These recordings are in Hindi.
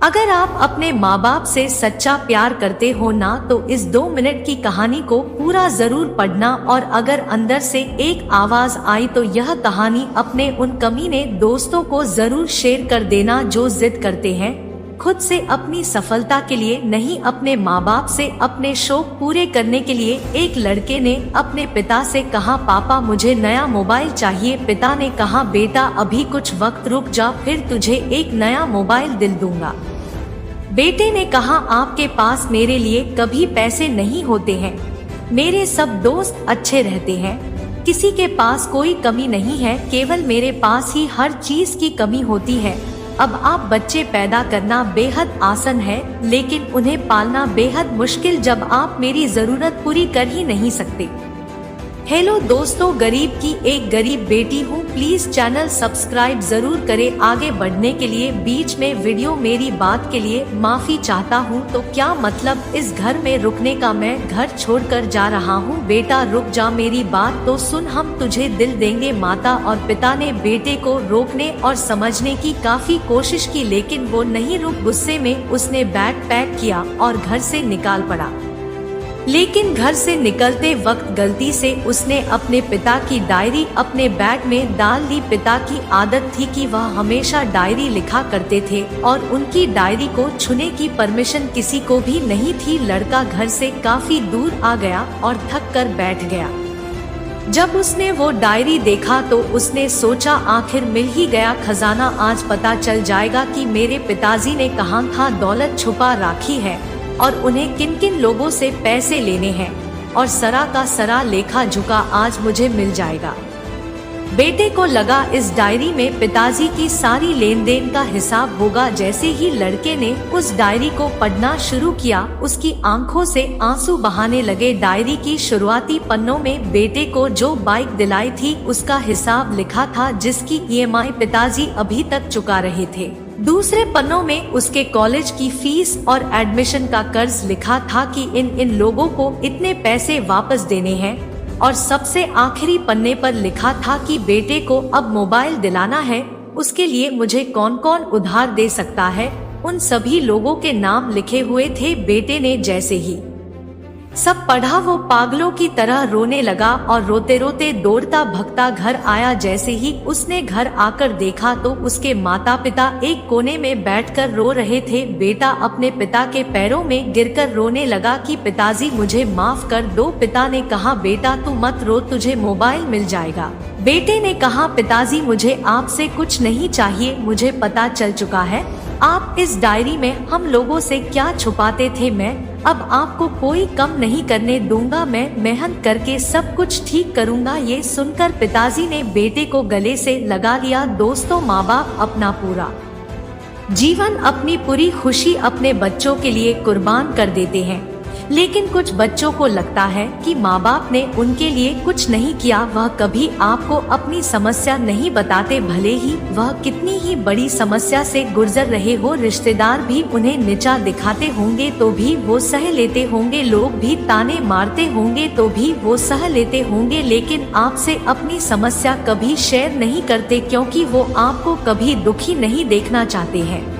अगर आप अपने माँ बाप से सच्चा प्यार करते हो ना तो इस 2 मिनट की कहानी को पूरा जरूर पढ़ना, और अगर अंदर से एक आवाज आई तो यह कहानी अपने उन कमीने दोस्तों को जरूर शेयर कर देना जो जिद करते हैं खुद से अपनी सफलता के लिए, नहीं अपने माँ बाप से अपने शौक पूरे करने के लिए। एक लड़के ने अपने पिता से कहा, पापा मुझे नया मोबाइल चाहिए। पिता ने कहा, बेटा अभी कुछ वक्त रुक जा, फिर तुझे एक नया मोबाइल दिल दूंगा। बेटे ने कहा, आपके पास मेरे लिए कभी पैसे नहीं होते हैं, मेरे सब दोस्त अच्छे रहते हैं, किसी के पास कोई कमी नहीं है, केवल मेरे पास ही हर चीज की कमी होती है। अब आप बच्चे पैदा करना बेहद आसान है, लेकिन उन्हें पालना बेहद मुश्किल जब आप मेरी जरूरत पूरी कर ही नहीं सकते। हेलो दोस्तों, गरीब की एक गरीब बेटी हूँ, प्लीज चैनल सब्सक्राइब जरूर करें। आगे बढ़ने के लिए बीच में वीडियो मेरी बात के लिए माफी चाहता हूँ। तो क्या मतलब इस घर में रुकने का, मैं घर छोड़कर जा रहा हूँ। बेटा रुक जा, मेरी बात तो सुन, हम तुझे दिल देंगे। माता और पिता ने बेटे को रोकने और समझने की काफी कोशिश की, लेकिन वो नहीं रुक। गुस्से में उसने बैग पैक किया और घर से निकाल पड़ा। लेकिन घर से निकलते वक्त गलती से उसने अपने पिता की डायरी अपने बैग में डाल ली। पिता की आदत थी कि वह हमेशा डायरी लिखा करते थे और उनकी डायरी को छूने की परमिशन किसी को भी नहीं थी। लड़का घर से काफी दूर आ गया और थक कर बैठ गया। जब उसने वो डायरी देखा तो उसने सोचा, आखिर मिल ही गया खजाना, आज पता चल जाएगा कि मेरे पिताजी ने कहाँ था दौलत छुपा रखी है और उन्हें किन किन लोगों से पैसे लेने हैं, और सरा का सरा लेखा झुका आज मुझे मिल जाएगा। बेटे को लगा इस डायरी में पिताजी की सारी लेन देन का हिसाब होगा। जैसे ही लड़के ने उस डायरी को पढ़ना शुरू किया, उसकी आंखों से आंसू बहाने लगे। डायरी की शुरुआती पन्नों में बेटे को जो बाइक दिलाई थी उसका हिसाब लिखा था, जिसकी EMI पिताजी अभी तक चुका रहे थे। दूसरे पन्नों में उसके कॉलेज की फीस और एडमिशन का कर्ज लिखा था कि इन लोगों को इतने पैसे वापस देने हैं, और सबसे आखिरी पन्ने पर लिखा था कि बेटे को अब मोबाइल दिलाना है, उसके लिए मुझे कौन कौन उधार दे सकता है। उन सभी लोगों के नाम लिखे हुए थे। बेटे ने जैसे ही सब पढ़ा वो पागलों की तरह रोने लगा और रोते रोते दौड़ता भगता घर आया। जैसे ही उसने घर आकर देखा तो उसके माता पिता एक कोने में बैठकर रो रहे थे। बेटा अपने पिता के पैरों में गिरकर रोने लगा कि पिताजी मुझे माफ कर दो। पिता ने कहा, बेटा तू मत रो, तुझे मोबाइल मिल जाएगा। बेटे ने कहा, पिताजी मुझे आपसे कुछ नहीं चाहिए, मुझे पता चल चुका है आप इस डायरी में हम लोगों से क्या छुपाते थे। मैं अब आपको कोई कम नहीं करने दूंगा, मैं मेहनत करके सब कुछ ठीक करूंगा। ये सुनकर पिताजी ने बेटे को गले से लगा लिया। दोस्तों, माँ बाप अपना पूरा जीवन, अपनी पूरी खुशी अपने बच्चों के लिए कुर्बान कर देते हैं, लेकिन कुछ बच्चों को लगता है कि माँ बाप ने उनके लिए कुछ नहीं किया। वह कभी आपको अपनी समस्या नहीं बताते, भले ही वह कितनी ही बड़ी समस्या से गुजर रहे हो। रिश्तेदार भी उन्हें नीचा दिखाते होंगे तो भी वो सह लेते होंगे, लोग भी ताने मारते होंगे तो भी वो सह लेते होंगे, लेकिन आपसे अपनी समस्या कभी शेयर नहीं करते, क्योंकि वो आपको कभी दुखी नहीं देखना चाहते हैं।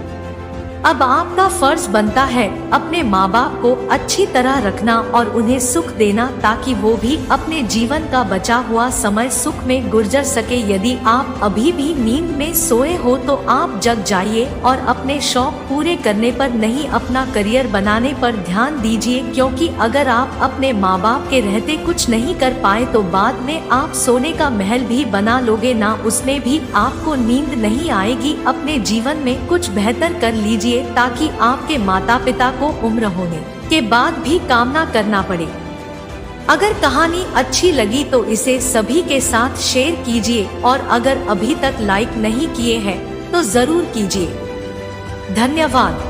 अब आपका फर्ज बनता है अपने माँ बाप को अच्छी तरह रखना और उन्हें सुख देना, ताकि वो भी अपने जीवन का बचा हुआ समय सुख में गुजर सके। यदि आप अभी भी नींद में सोए हो तो आप जग जाइए और अपने शौक पूरे करने पर नहीं, अपना करियर बनाने पर ध्यान दीजिए, क्योंकि अगर आप अपने माँ बाप के रहते कुछ नहीं कर पाए तो बाद में आप सोने का महल भी बना लोगे ना, उसमें भी आपको नींद नहीं आएगी। अपने जीवन में कुछ बेहतर कर लीजिए ताकि आपके माता पिता को उम्र होने के बाद भी काम ना करना पड़े। अगर कहानी अच्छी लगी तो इसे सभी के साथ शेयर कीजिए, और अगर अभी तक लाइक नहीं किए हैं तो जरूर कीजिए। धन्यवाद।